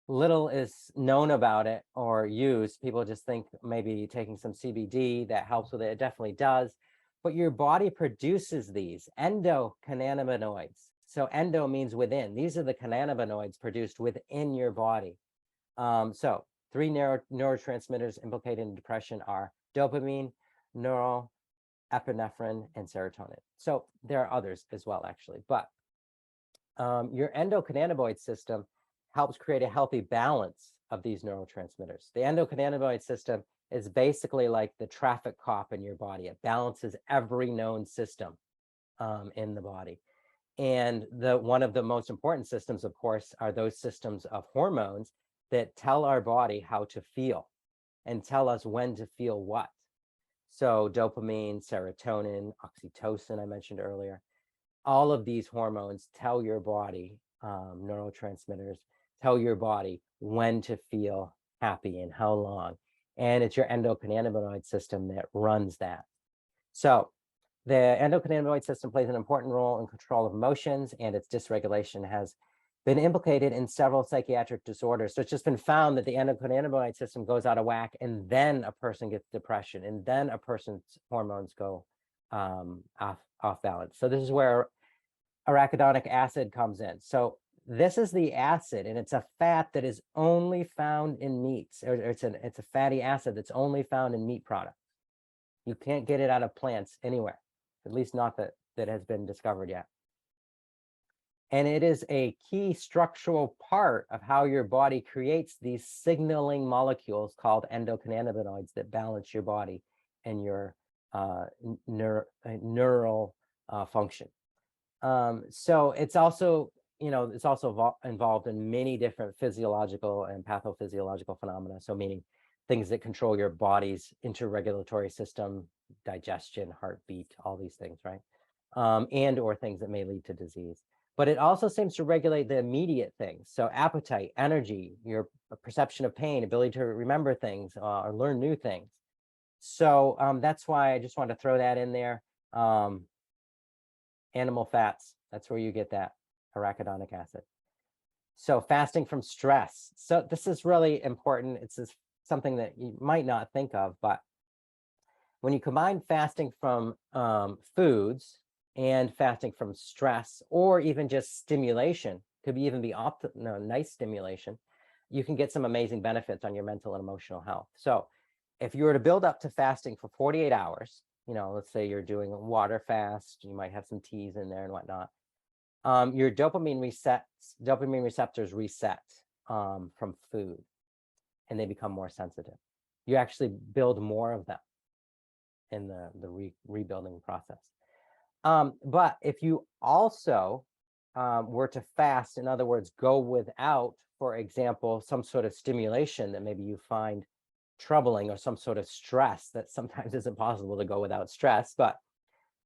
little is known about it or used. People just think maybe taking some CBD that helps with it. It definitely does. But your body produces these endocannabinoids. So endo means within. These are the cannabinoids produced within your body. So three neurotransmitters implicated in depression are dopamine, norepinephrine, and serotonin. So there are others as well, actually. But your endocannabinoid system helps create a healthy balance of these neurotransmitters. The endocannabinoid system is basically like the traffic cop in your body. It balances every known system in the body. And one of the most important systems, of course, are those systems of hormones that tell our body how to feel and tell us when to feel what. So dopamine, serotonin, oxytocin, I mentioned earlier, all of these hormones tell your body, neurotransmitters, tell your body when to feel happy and how long. And it's your endocannabinoid system that runs that. So the endocannabinoid system plays an important role in control of emotions, and its dysregulation has been implicated in several psychiatric disorders. So it's just been found that the endocannabinoid system goes out of whack, and then a person gets depression, and then a person's hormones go off balance. So this is where arachidonic acid comes in. So this is the acid, and it's a fat that is only found in meats, or it's a fatty acid that's only found in meat products. You can't get it out of plants anywhere, at least not that has been discovered yet. And it is a key structural part of how your body creates these signaling molecules called endocannabinoids that balance your body and your neural function. So it's also, it's also involved in many different physiological and pathophysiological phenomena. So meaning things that control your body's interregulatory system, digestion, heartbeat, all these things, right? And or things that may lead to disease. But it also seems to regulate the immediate things. So appetite, energy, your perception of pain, ability to remember things or learn new things. So that's why I just wanted to throw that in there. Animal fats, that's where you get that arachidonic acid. So fasting from stress. So this is really important. It's something that you might not think of, but when you combine fasting from foods and fasting from stress, or even just stimulation, could even be nice stimulation, you can get some amazing benefits on your mental and emotional health. So if you were to build up to fasting for 48 hours, let's say you're doing a water fast, you might have some teas in there and whatnot. Your dopamine receptors reset from food, and they become more sensitive. You actually build more of them in the rebuilding process. But if you also were to fast, in other words, go without, for example, some sort of stimulation that maybe you find troubling, or some sort of stress that sometimes isn't possible to go without stress, but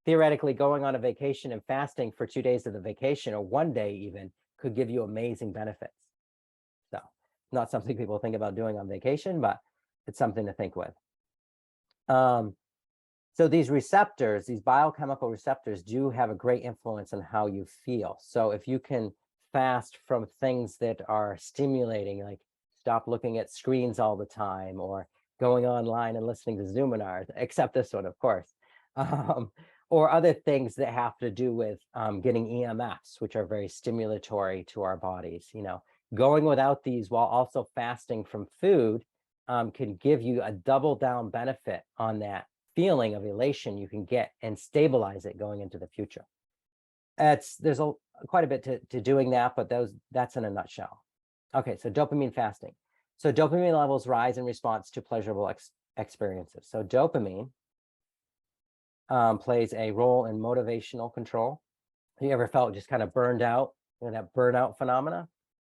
theoretically going on a vacation and fasting for 2 days of the vacation, or one day even, could give you amazing benefits. So not something people think about doing on vacation, but it's something to think with. So these receptors, these biochemical receptors, do have a great influence on how you feel. So if you can fast from things that are stimulating, like stop looking at screens all the time, or going online and listening to Zoominar, except this one, of course, or other things that have to do with getting EMFs, which are very stimulatory to our bodies. Going without these while also fasting from food can give you a double down benefit on that feeling of elation you can get, and stabilize it going into the future. There's quite a bit to doing that, but that's in a nutshell. Okay, so dopamine fasting. So dopamine levels rise in response to pleasurable experiences. So dopamine plays a role in motivational control. Have you ever felt just kind of burned out? That burnout phenomena?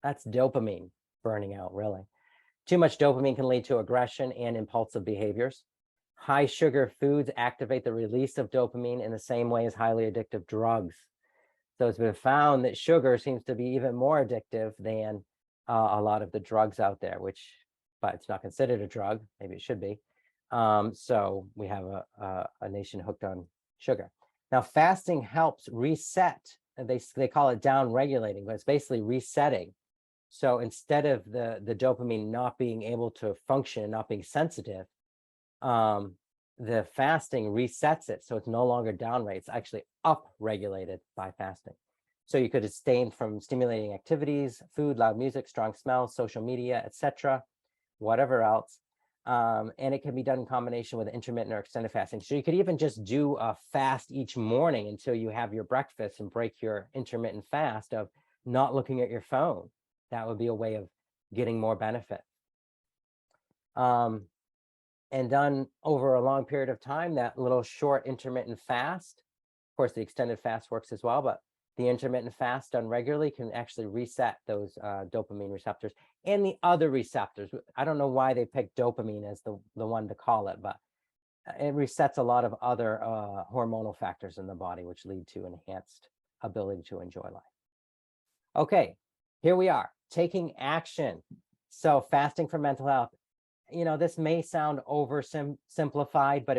That's dopamine burning out, really. Too much dopamine can lead to aggression and impulsive behaviors. High sugar foods activate the release of dopamine in the same way as highly addictive drugs. So it's been found that sugar seems to be even more addictive than a lot of the drugs out there, but it's not considered a drug. Maybe it should be. So we have a nation hooked on sugar. Now, fasting helps reset. They call it down regulating, but it's basically resetting. So instead of the dopamine not being able to function, not being sensitive, the fasting resets it, so it's no longer down rate. It's actually up regulated by fasting. So you could abstain from stimulating activities, food, loud music, strong smells, social media, etc., whatever else. And it can be done in combination with intermittent or extended fasting. So you could even just do a fast each morning until you have your breakfast, and break your intermittent fast of not looking at your phone. That would be a way of getting more benefit. And done over a long period of time, that little short intermittent fast, of course, the extended fast works as well, but the intermittent fast done regularly can actually reset those dopamine receptors and the other receptors. I don't know why they picked dopamine as the one to call it, but it resets a lot of other hormonal factors in the body, which lead to enhanced ability to enjoy life. Okay, here we are, taking action. So fasting for mental health. This may sound oversimplified, but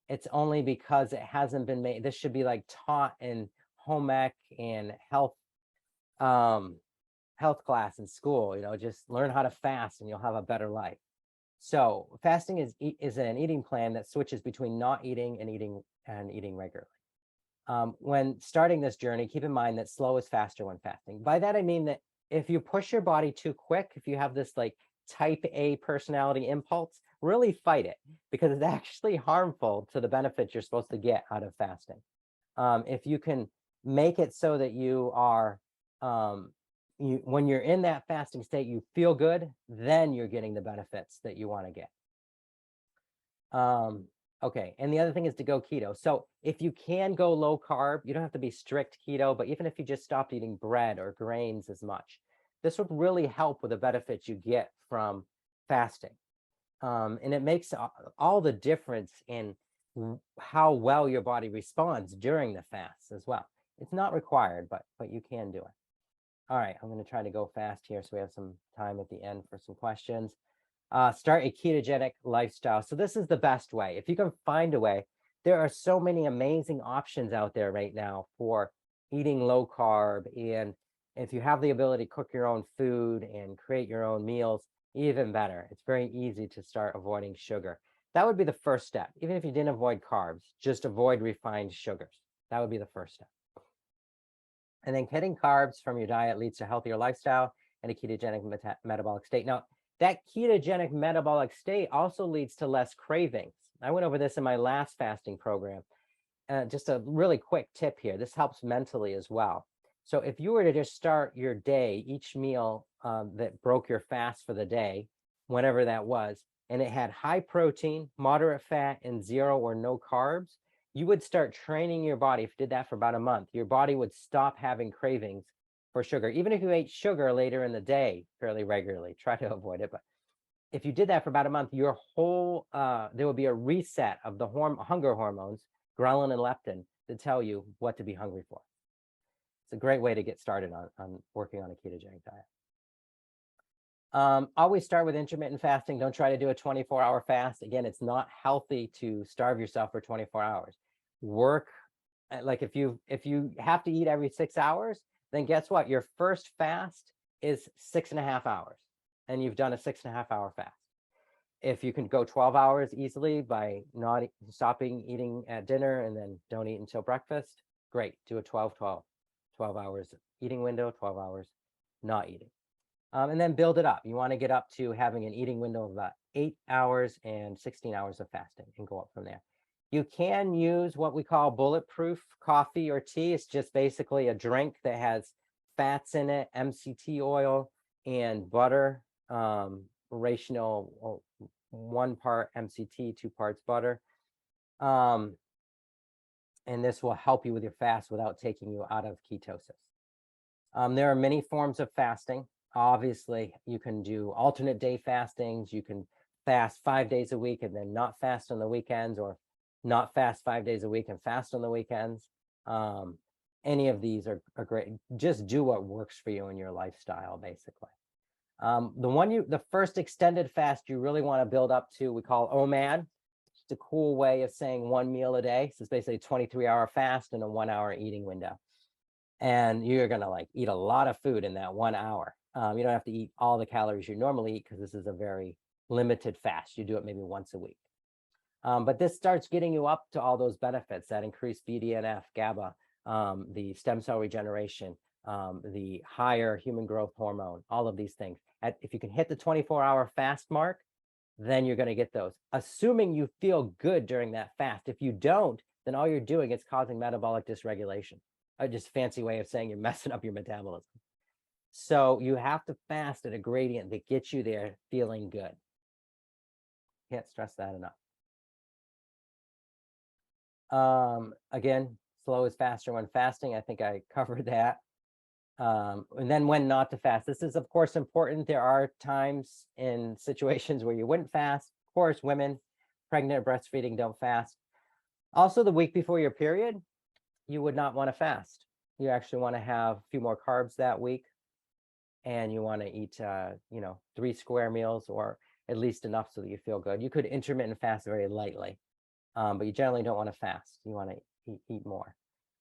it's only because it hasn't been made. This should be like taught in home ec and health class in school. Just learn how to fast and you'll have a better life. So fasting is an eating plan that switches between not eating and eating regularly. When starting this journey, keep in mind that slow is faster when fasting. By that I mean that if you push your body too quick, if you have this like type A personality impulse, really fight it, because it's actually harmful to the benefits you're supposed to get out of fasting. If you can make it so that you are, when you're in that fasting state, you feel good, then you're getting the benefits that you want to get. Okay, and the other thing is to go keto. So if you can go low carb, you don't have to be strict keto, but even if you just stopped eating bread or grains as much, this would really help with the benefits you get from fasting. And it makes all the difference in how well your body responds during the fast as well. It's not required, but you can do it. All right, I'm going to try to go fast here so we have some time at the end for some questions. Start a ketogenic lifestyle. So this is the best way. If you can find a way, there are so many amazing options out there right now for eating low carb. And if you have the ability to cook your own food and create your own meals, even better. It's very easy to start avoiding sugar. That would be the first step. Even if you didn't avoid carbs, just avoid refined sugars. That would be the first step. And then cutting carbs from your diet leads to a healthier lifestyle and a ketogenic metabolic state. Now, that ketogenic metabolic state also leads to less cravings. I went over this in my last fasting program. Just a really quick tip here. This helps mentally as well. So if you were to just start your day, each meal that broke your fast for the day, whenever that was, and it had high protein, moderate fat, and zero or no carbs, you would start training your body. If you did that for about a month, your body would stop having cravings for sugar. Even if you ate sugar later in the day fairly regularly, try to avoid it. But if you did that for about a month, your whole, there would be a reset of the hunger hormones, ghrelin and leptin, to tell you what to be hungry for. It's a great way to get started on working on a ketogenic diet. Always start with intermittent fasting. Don't try to do a 24-hour fast. Again, it's not healthy to starve yourself for 24 hours. Work, like if you have to eat every 6 hours, then guess what? Your first fast is 6.5 hours, and you've done a 6.5-hour fast. If you can go 12 hours easily by not stopping eating at dinner and then don't eat until breakfast, great. Do a 12 hours eating window, 12 hours not eating. And then build it up. You want to get up to having an eating window of about 8 hours and 16 hours of fasting and go up from there. You can use what we call bulletproof coffee or tea. It's just basically a drink that has fats in it, MCT oil, and butter, ratio 1 part MCT, 2 parts butter. And this will help you with your fast without taking you out of ketosis. There are many forms of fasting. Obviously, you can do alternate day fastings. You can fast 5 days a week and then not fast on the weekends, or not fast 5 days a week and fast on the weekends. Any of these are great. Just do what works for you in your lifestyle, basically. The first extended fast you really want to build up to, we call OMAD. It's a cool way of saying 1 meal a day. So it's basically a 23-hour fast and a 1-hour eating window. And you're going to like eat a lot of food in that 1 hour. You don't have to eat all the calories you normally eat because this is a very limited fast. You do it maybe once a week. But this starts getting you up to all those benefits that increase BDNF, GABA, the stem cell regeneration, the higher human growth hormone, all of these things. If you can hit the 24-hour fast mark, then you're going to get those, assuming you feel good during that fast. If you don't, then all you're doing is causing metabolic dysregulation. Just a fancy way of saying you're messing up your metabolism. So you have to fast at a gradient that gets you there feeling good. Can't stress that enough. Again, slow is faster when fasting. I think I covered that. And then when not to fast. This is, of course, important. There are times in situations where you wouldn't fast. Of course, women, pregnant or breastfeeding, don't fast. Also, the week before your period, you would not want to fast. You actually want to have a few more carbs that week. And you want to eat, 3 square meals, or at least enough so that you feel good. You could intermittent fast very lightly, but you generally don't want to fast. You want to eat more.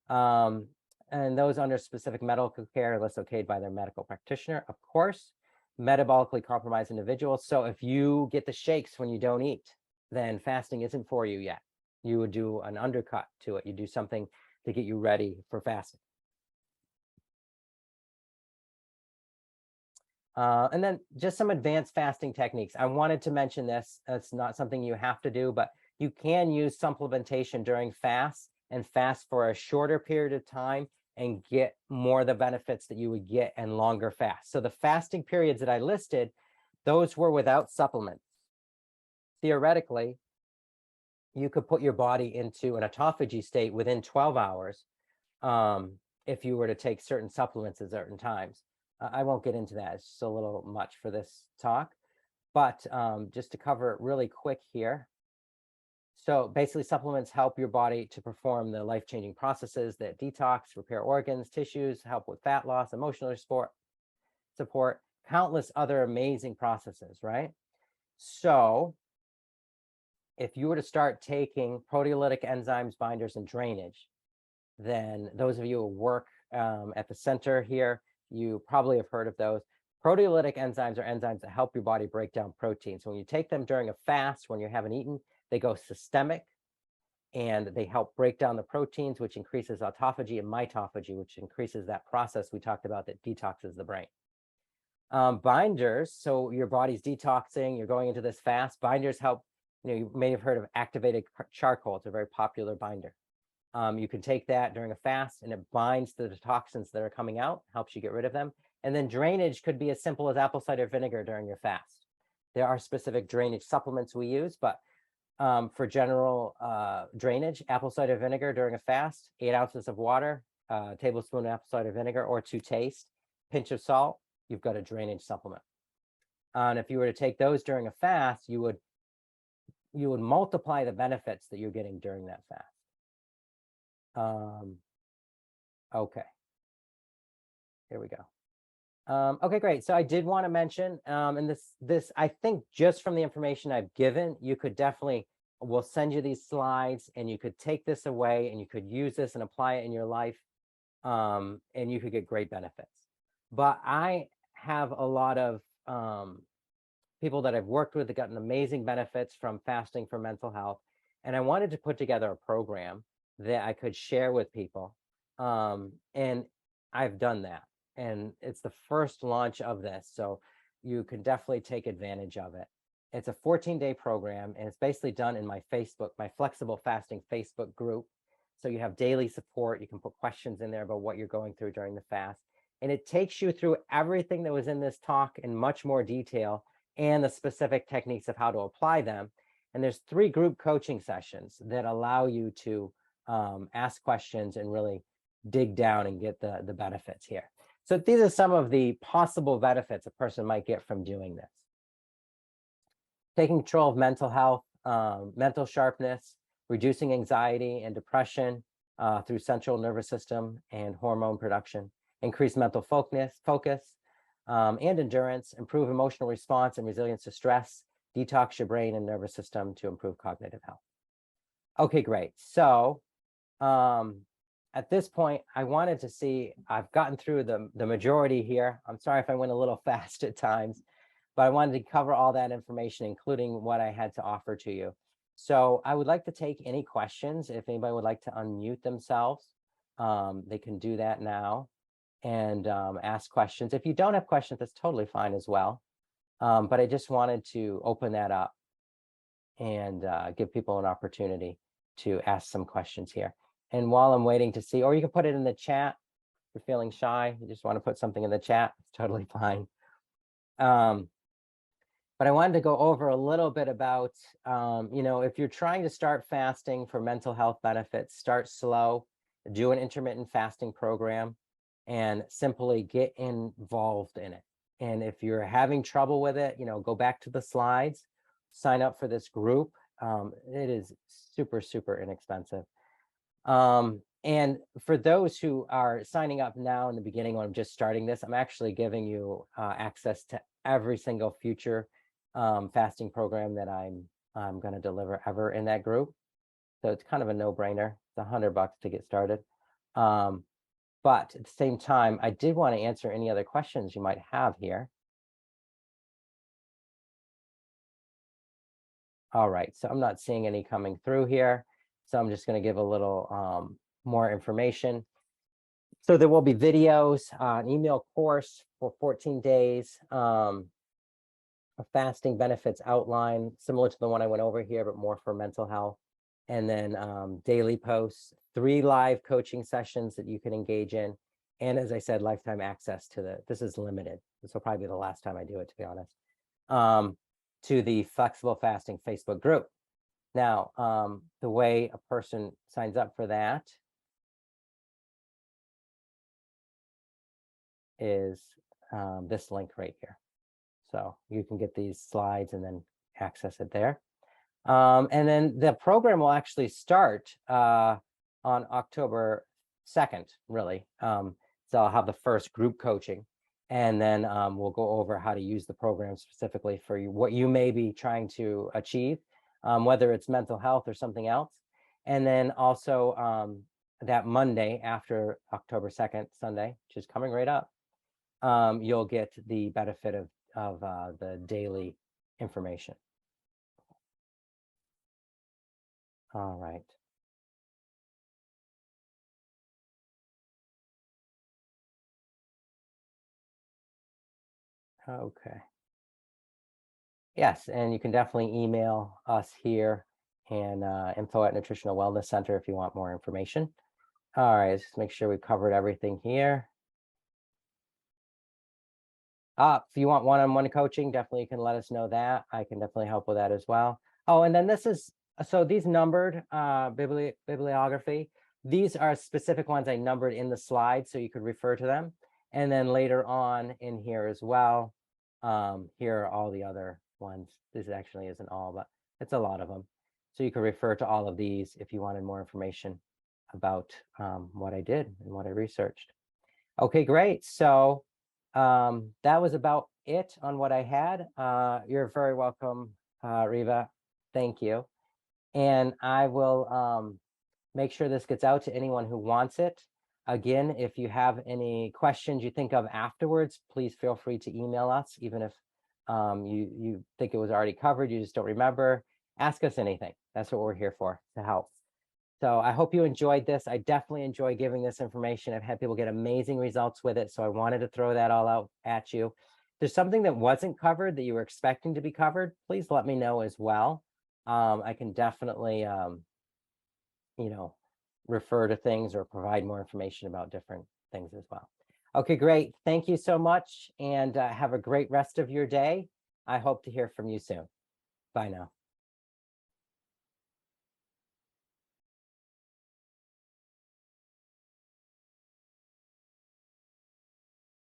And those under specific medical care, unless okayed by their medical practitioner, of course. Metabolically compromised individuals. So if you get the shakes when you don't eat, then fasting isn't for you yet. You would do an undercut to it. You do something to get you ready for fasting. And then just some advanced fasting techniques. I wanted to mention this. It's not something you have to do, but you can use supplementation during fasts and fast for a shorter period of time and get more of the benefits that you would get in longer fasts. So the fasting periods that I listed, those were without supplements. Theoretically, you could put your body into an autophagy state within 12 hours if you were to take certain supplements at certain times. I won't get into that. It's just a little much for this talk, but just to cover it really quick here. So basically, supplements help your body to perform the life-changing processes that detox, repair organs, tissues, help with fat loss, emotional support, countless other amazing processes, right? So if you were to start taking proteolytic enzymes, binders, and drainage, then those of you who work at the center here, you probably have heard of those. Proteolytic enzymes are enzymes that help your body break down proteins. So when you take them during a fast, when you haven't eaten, they go systemic and they help break down the proteins, which increases autophagy and mitophagy, which increases that process we talked about that detoxes the brain. Binders, so your body's detoxing, you're going into this fast. Binders help, you may have heard of activated charcoal. It's a very popular binder. You can take that during a fast and it binds to the toxins that are coming out, helps you get rid of them. And then drainage could be as simple as apple cider vinegar during your fast. There are specific drainage supplements we use, but For general drainage, apple cider vinegar during a fast, 8 ounces of water, tablespoon of apple cider vinegar, or to taste, pinch of salt, you've got a drainage supplement. And if you were to take those during a fast, you would multiply the benefits that you're getting during that fast. Okay, here we go. Okay, great. So I did want to mention, and this I think just from the information I've given, you could definitely, we'll send you these slides and you could take this away and you could use this and apply it in your life, and you could get great benefits. But I have a lot of people that I've worked with that gotten amazing benefits from fasting for mental health. And I wanted to put together a program that I could share with people. And I've done that. And it's the first launch of this. So you can definitely take advantage of it. It's a 14-day program, and it's basically done in my flexible fasting Facebook group. So you have daily support. You can put questions in there about what you're going through during the fast. And it takes you through everything that was in this talk in much more detail and the specific techniques of how to apply them. And there's 3 group coaching sessions that allow you to ask questions and really dig down and get the benefits here. So these are some of the possible benefits a person might get from doing this. Taking control of mental health, mental sharpness, reducing anxiety and depression through central nervous system and hormone production, increase mental focus, and endurance, improve emotional response and resilience to stress, detox your brain and nervous system to improve cognitive health. Okay, great. So at this point, I wanted to see, I've gotten through the majority here. I'm sorry if I went a little fast at times, but I wanted to cover all that information, including what I had to offer to you. So I would like to take any questions. If anybody would like to unmute themselves, they can do that now and ask questions. If you don't have questions, that's totally fine as well. But I just wanted to open that up and give people an opportunity to ask some questions here. And while I'm waiting to see, or you can put it in the chat. If you're feeling shy, you just want to put something in the chat, it's totally fine. But I wanted to go over a little bit about, if you're trying to start fasting for mental health benefits, start slow, do an intermittent fasting program, and simply get involved in it. And if you're having trouble with it, go back to the slides, sign up for this group. It is super, super inexpensive. And for those who are signing up now in the beginning when I'm just starting this, I'm actually giving you access to every single future fasting program that I'm going to deliver ever in that group. So it's kind of a no-brainer. It's $100 to get started. But at the same time, I did want to answer any other questions you might have here. All right, so I'm not seeing any coming through here. So I'm just going to give a little more information. So there will be videos, an email course for 14 days, a fasting benefits outline, similar to the one I went over here, but more for mental health. And then daily posts, 3 live coaching sessions that you can engage in. And as I said, lifetime access to this is limited. This will probably be the last time I do it, to be honest, to the flexible fasting Facebook group. Now, the way a person signs up for that is this link right here. So you can get these slides and then access it there. And then the program will actually start on October 2nd, really. So I'll have the first group coaching, and then we'll go over how to use the program specifically for you, what you may be trying to achieve, whether it's mental health or something else. And then also that Monday after October 2nd, Sunday, which is coming right up, you'll get the benefit of the daily information. All right. Okay. Yes, and you can definitely email us here and info at Nutritional Wellness Center if you want more information. All right, let's just make sure we covered everything here. If you want one-on-one coaching, definitely you can let us know that. I can definitely help with that as well. Oh, and then this is So these numbered bibliography, these are specific ones I numbered in the slide, so you could refer to them. And then later on in here as well, here are all the other ones. This actually isn't all, but it's a lot of them. So you could refer to all of these if you wanted more information about what I did and what I researched. Okay, great. So that was about it on what I had. You're very welcome, Riva. Thank you. And I will make sure this gets out to anyone who wants it. Again, if you have any questions you think of afterwards, please feel free to email us, even if you think it was already covered, you just don't remember. Ask us anything. That's what we're here for, to help. So I hope you enjoyed this. I definitely enjoy giving this information. I've had people get amazing results with it, so I wanted to throw that all out at you. If there's something that wasn't covered that you were expecting to be covered, please let me know as well. I can definitely, refer to things or provide more information about different things as well. Okay, great. Thank you so much, and have a great rest of your day. I hope to hear from you soon. Bye now.